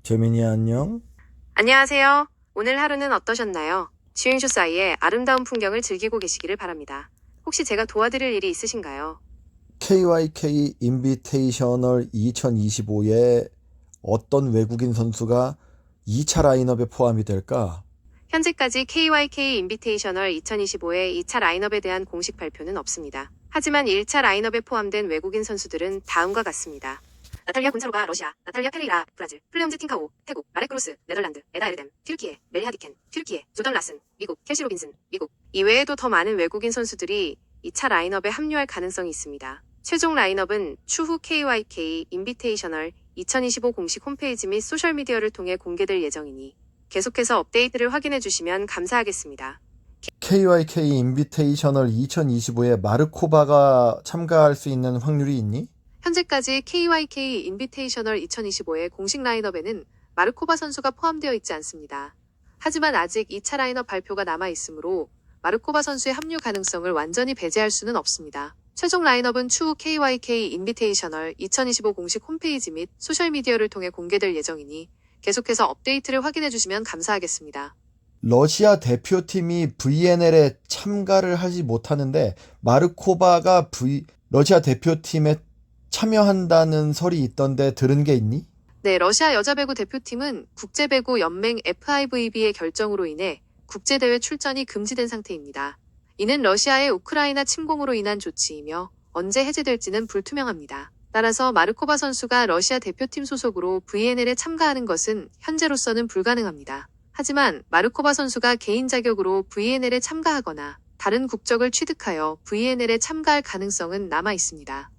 재민이 안녕? 안녕하세요. 오늘 하루는 어떠셨나요? 주행쇼 사이에 아름다운 풍경을 즐기고 계시기를 바랍니다. 혹시 제가 도와드릴 일이 있으신가요? KYK 인비테이셔널 2025에 어떤 외국인 선수가 2차 라인업에 포함이 될까? 현재까지 KYK 인비테이셔널 2025의 2차 라인업에 대한 공식 발표는 없습니다. 하지만 1차 라인업에 포함된 외국인 선수들은 다음과 같습니다. 나탈리아 곤차로가 러시아, 나탈리아 페레이라 브라질, 플레엄즈 틴카오 태국, 마렉 크로스 네덜란드, 에다 에르뎀 튀르키예, 멜리 하디켄 튀르키예, 조던 라슨 미국, 캐시 로빈슨 미국. 이외에도 더 많은 외국인 선수들이 2차 라인업에 합류할 가능성이 있습니다. 최종 라인업은 추후 KYK 인비테이셔널 2025 공식 홈페이지 및 소셜미디어를 통해 공개될 예정이니 계속해서 업데이트를 확인해 주시면 감사하겠습니다. KYK 인비테이셔널 2025에 마르코바가 참가할 수 있는 확률이 있니? 현재까지 KYK 인비테이셔널 2025의 공식 라인업에는 마르코바 선수가 포함되어 있지 않습니다. 하지만 아직 2차 라인업 발표가 남아 있으므로 마르코바 선수의 합류 가능성을 완전히 배제할 수는 없습니다. 최종 라인업은 추후 KYK 인비테이셔널 2025 공식 홈페이지 및 소셜미디어를 통해 공개될 예정이니 계속해서 업데이트를 확인해 주시면 감사하겠습니다. 러시아 대표팀이 VNL에 참가를 하지 못하는데 마르코바가 러시아 대표팀에 참여한다는 설이 있던데 들은 게 있니? 네, 러시아 여자배구 대표팀은 국제배구 연맹 FIVB의 결정으로 인해 국제대회 출전이 금지된 상태입니다. 이는 러시아의 우크라이나 침공으로 인한 조치이며 언제 해제될지는 불투명합니다. 따라서 마르코바 선수가 러시아 대표팀 소속으로 VNL에 참가하는 것은 현재로서는 불가능합니다. 하지만 마르코바 선수가 개인 자격으로 VNL에 참가하거나 다른 국적을 취득하여 VNL에 참가할 가능성은 남아 있습니다.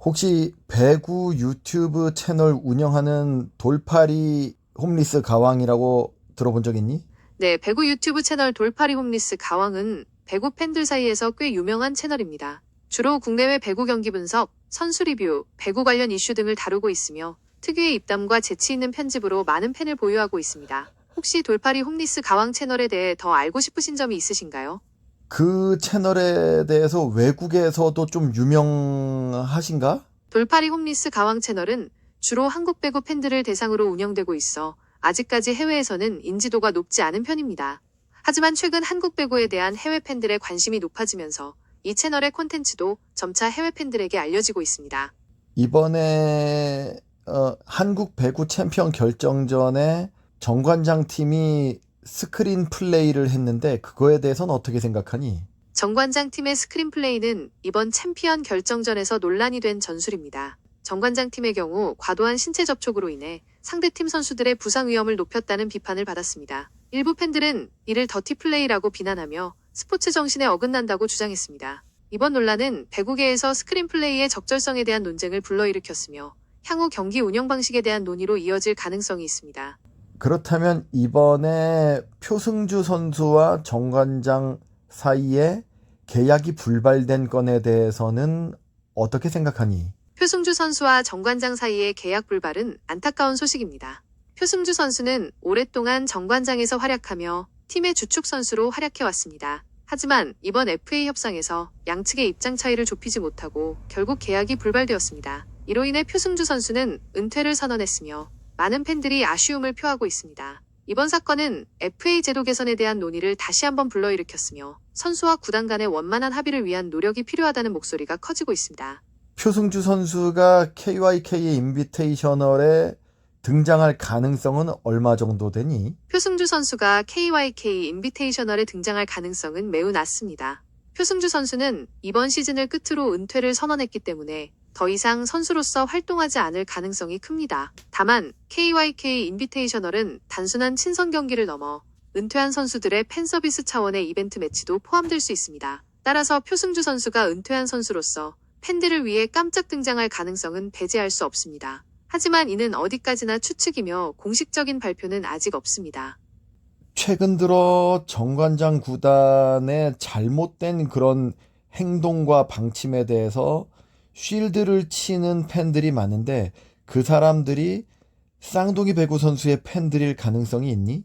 혹시 배구 유튜브 채널 운영하는 돌파리 홈리스 가왕이라고 들어본 적 있니? 네, 배구 유튜브 채널 돌파리 홈리스 가왕은 배구 팬들 사이에서 꽤 유명한 채널입니다. 주로 국내외 배구 경기 분석, 선수 리뷰, 배구 관련 이슈 등을 다루고 있으며 특유의 입담과 재치 있는 편집으로 많은 팬을 보유하고 있습니다. 혹시 돌파리 홈리스 가왕 채널에 대해 더 알고 싶으신 점이 있으신가요? 그 채널에 대해서 외국에서도 좀 유명하신가? 돌파리 홈리스 가왕 채널은 주로 한국 배구 팬들을 대상으로 운영되고 있어 아직까지 해외에서는 인지도가 높지 않은 편입니다. 하지만 최근 한국 배구에 대한 해외 팬들의 관심이 높아지면서 이 채널의 콘텐츠도 점차 해외 팬들에게 알려지고 있습니다. 이번에 한국 배구 챔피언 결정전에 정관장 팀이 스크린 플레이를 했는데 그거에 대해서는 어떻게 생각하니? 정관장 팀의 스크린 플레이는 이번 챔피언 결정전에서 논란이 된 전술입니다. 정관장 팀의 경우 과도한 신체 접촉으로 인해 상대팀 선수들의 부상 위험을 높였다는 비판을 받았습니다. 일부 팬들은 이를 더티 플레이라고 비난하며 스포츠 정신에 어긋난다고 주장했습니다. 이번 논란은 배구계에서 스크린 플레이의 적절성에 대한 논쟁을 불러일으켰으며 향후 경기 운영 방식에 대한 논의로 이어질 가능성이 있습니다. 그렇다면 이번에 표승주 선수와 정관장 사이에 계약이 불발된 건에 대해서는 어떻게 생각하니? 표승주 선수와 정관장 사이의 계약 불발은 안타까운 소식입니다. 표승주 선수는 오랫동안 정관장에서 활약하며 팀의 주축 선수로 활약해왔습니다. 하지만 이번 FA 협상에서 양측의 입장 차이를 좁히지 못하고 결국 계약이 불발되었습니다. 이로 인해 표승주 선수는 은퇴를 선언했으며 많은 팬들이 아쉬움을 표하고 있습니다. 이번 사건은 FA 제도 개선에 대한 논의를 다시 한번 불러일으켰으며 선수와 구단 간의 원만한 합의를 위한 노력이 필요하다는 목소리가 커지고 있습니다. 표승주 선수가 KYK 인비테이셔널에 등장할 가능성은 얼마 정도 되니? 표승주 선수가 KYK 인비테이셔널에 등장할 가능성은 매우 낮습니다. 표승주 선수는 이번 시즌을 끝으로 은퇴를 선언했기 때문에 더 이상 선수로서 활동하지 않을 가능성이 큽니다. 다만 KYK 인비테이셔널은 단순한 친선 경기를 넘어 은퇴한 선수들의 팬 서비스 차원의 이벤트 매치도 포함될 수 있습니다. 따라서 표승주 선수가 은퇴한 선수로서 팬들을 위해 깜짝 등장할 가능성은 배제할 수 없습니다. 하지만 이는 어디까지나 추측이며 공식적인 발표는 아직 없습니다. 최근 들어 정관장 구단의 잘못된 그런 행동과 방침에 대해서 쉴드를 치는 팬들이 많은데 그 사람들이 쌍둥이 배구 선수의 팬들일 가능성이 있니?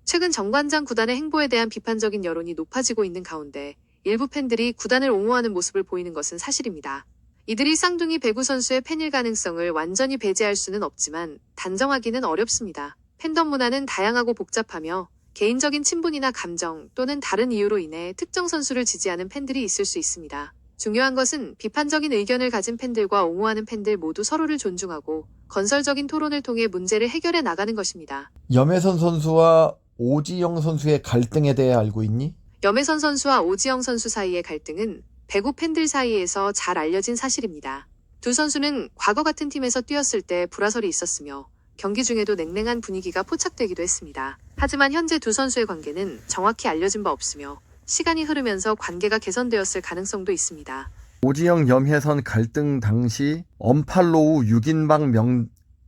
최근 정관장 구단의 행보에 대한 비판적인 여론이 높아지고 있는 가운데 일부 팬들이 구단을 옹호하는 모습을 보이는 것은 사실입니다. 이들이 쌍둥이 배구 선수의 팬일 가능성을 완전히 배제할 수는 없지만 단정하기는 어렵습니다. 팬덤 문화는 다양하고 복잡하며 개인적인 친분이나 감정 또는 다른 이유로 인해 특정 선수를 지지하는 팬들이 있을 수 있습니다. 중요한 것은 비판적인 의견을 가진 팬들과 옹호하는 팬들 모두 서로를 존중하고 건설적인 토론을 통해 문제를 해결해 나가는 것입니다. 염혜선 선수와 오지영 선수의 갈등에 대해 알고 있니? 염혜선 선수와 오지영 선수 사이의 갈등은 배구 팬들 사이에서 잘 알려진 사실입니다. 두 선수는 과거 같은 팀에서 뛰었을 때 불화설이 있었으며 경기 중에도 냉랭한 분위기가 포착되기도 했습니다. 하지만 현재 두 선수의 관계는 정확히 알려진 바 없으며 시간이 흐르면서 관계가 개선되었을 가능성도 있습니다. 오지영 염혜선 갈등 당시 언팔로우 6인방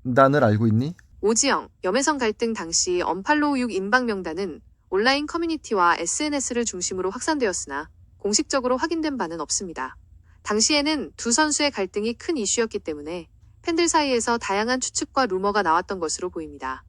명단을 알고 있니? 오지영, 염혜선 갈등 당시 언팔로우 6인방 명단은 온라인 커뮤니티와 SNS를 중심으로 확산되었으나 공식적으로 확인된 바는 없습니다. 당시에는 두 선수의 갈등이 큰 이슈였기 때문에 팬들 사이에서 다양한 추측과 루머가 나왔던 것으로 보입니다.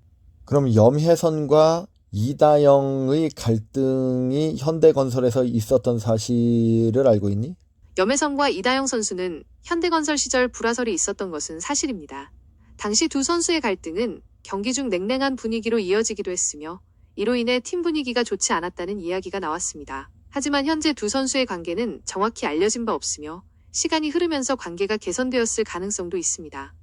그럼 염혜선과 이다영의 갈등이 현대건설에서 있었던 사실을 알고 있니? 염혜선과 이다영 선수는 현대건설 시절 불화설이 있었던 것은 사실입니다. 당시 두 선수의 갈등은 경기 중 냉랭한 분위기로 이어지기도 했으며 이로 인해 팀 분위기가 좋지 않았다는 이야기가 나왔습니다. 하지만 현재 두 선수의 관계는 정확히 알려진 바 없으며 시간이 흐르면서 관계가 개선되었을 가능성도 있습니다.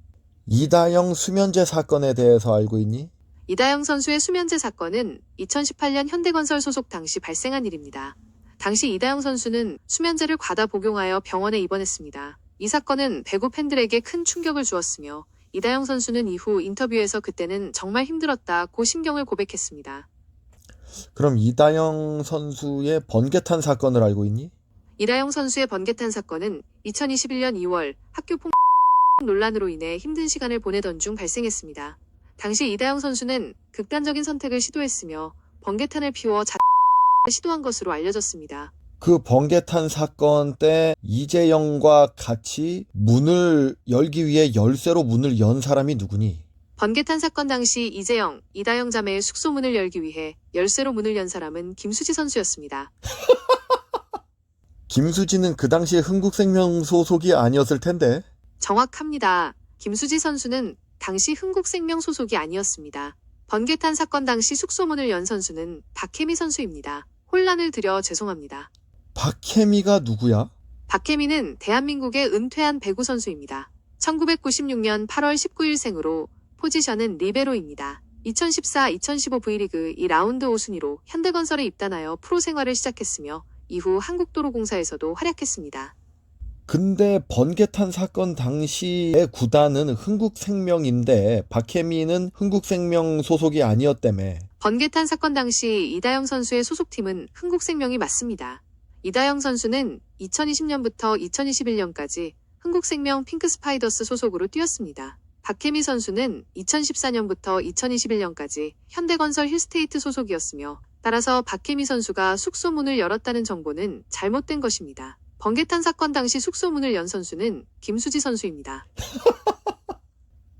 이다영 수면제 사건에 대해서 알고 있니? 이다영 선수의 수면제 사건은 2018년 현대건설 소속 당시 발생한 일입니다. 당시 이다영 선수는 수면제를 과다 복용하여 병원에 입원했습니다. 이 사건은 배구 팬들에게 큰 충격을 주었으며 이다영 선수는 이후 인터뷰에서 그때는 정말 힘들었다고 심경을 고백했습니다. 그럼 이다영 선수의 번개탄 사건을 알고 있니? 이다영 선수의 번개탄 사건은 2021년 2월 학교 폭력 논란으로 인해 힘든 시간을 보내던 중 발생했습니다. 당시 이다영 선수는 극단적인 선택을 시도했으며 번개탄을 피워 시도한 것으로 알려졌습니다. 그 번개탄 사건 때 이재영과 같이 문을 열기 위해 열쇠로 문을 연 사람이 누구니? 번개탄 사건 당시 이재영, 이다영 자매의 숙소 문을 열기 위해 열쇠로 문을 연 사람은 김수지 선수였습니다. 김수지는 그 당시에 흥국생명 소속이 아니었을 텐데. 정확합니다. 김수지 선수는 당시 흥국생명 소속이 아니었습니다. 번개탄 사건 당시 숙소문을 연 선수는 박혜미 선수입니다. 혼란을 드려 죄송합니다. 박혜미가 누구야? 박혜미는 대한민국의 은퇴한 배구 선수입니다. 1996년 8월 19일생으로 포지션은 리베로입니다. 2014-2015 V리그 2라운드 5순위로 현대건설에 입단하여 프로 생활을 시작했으며 이후 한국도로공사에서도 활약했습니다. 근데 번개탄 사건 당시의 구단은 흥국생명인데 박혜미는 흥국생명 소속이 아니었다며. 번개탄 사건 당시 이다영 선수의 소속팀은 흥국생명이 맞습니다. 이다영 선수는 2020년부터 2021년까지 흥국생명 핑크스파이더스 소속으로 뛰었습니다. 박혜미 선수는 2014년부터 2021년까지 현대건설 힐스테이트 소속이었으며 따라서 박혜미 선수가 숙소문을 열었다는 정보는 잘못된 것입니다. 번개탄 사건 당시 숙소문을 연 선수는 김수지 선수입니다.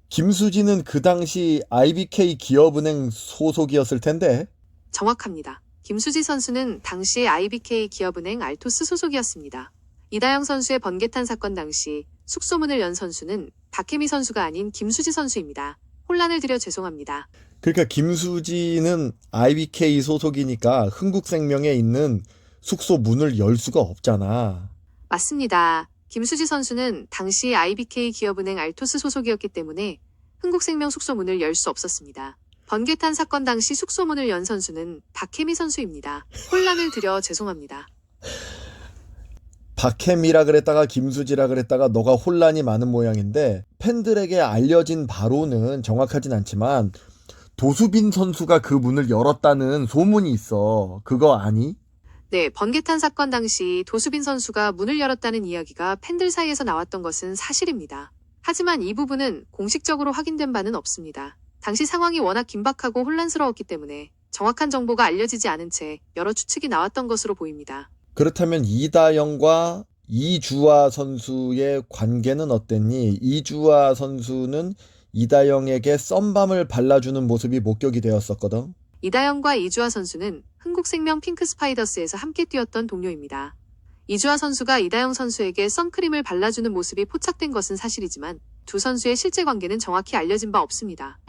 김수지는 그 당시 IBK 기업은행 소속이었을 텐데. 정확합니다. 김수지 선수는 당시 IBK 기업은행 알토스 소속이었습니다. 이다영 선수의 번개탄 사건 당시 숙소문을 연 선수는 박혜미 선수가 아닌 김수지 선수입니다. 혼란을 드려 죄송합니다. 그러니까 김수지는 IBK 소속이니까 흥국생명에 있는 숙소 문을 열 수가 없잖아. 맞습니다. 김수지 선수는 당시 IBK 기업은행 알토스 소속이었기 때문에 흥국생명 숙소문을 열 수 없었습니다. 번개탄 사건 당시 숙소문을 연 선수는 박혜미 선수입니다. 혼란을 드려 죄송합니다. 박혜미라 그랬다가 김수지라 그랬다가 너가 혼란이 많은 모양인데 팬들에게 알려진 바로는 정확하진 않지만 도수빈 선수가 그 문을 열었다는 소문이 있어. 그거 아니? 네, 번개탄 사건 당시 도수빈 선수가 문을 열었다는 이야기가 팬들 사이에서 나왔던 것은 사실입니다. 하지만 이 부분은 공식적으로 확인된 바는 없습니다. 당시 상황이 워낙 긴박하고 혼란스러웠기 때문에 정확한 정보가 알려지지 않은 채 여러 추측이 나왔던 것으로 보입니다. 그렇다면 이다영과 이주아 선수의 관계는 어땠니? 이주아 선수는 이다영에게 썬밤을 발라주는 모습이 목격이 되었었거든. 이다영과 이주아 선수는 흥국생명 핑크스파이더스에서 함께 뛰었던 동료입니다. 이주아 선수가 이다영 선수에게 선크림을 발라주는 모습이 포착된 것은 사실이지만 두 선수의 실제 관계는 정확히 알려진 바 없습니다.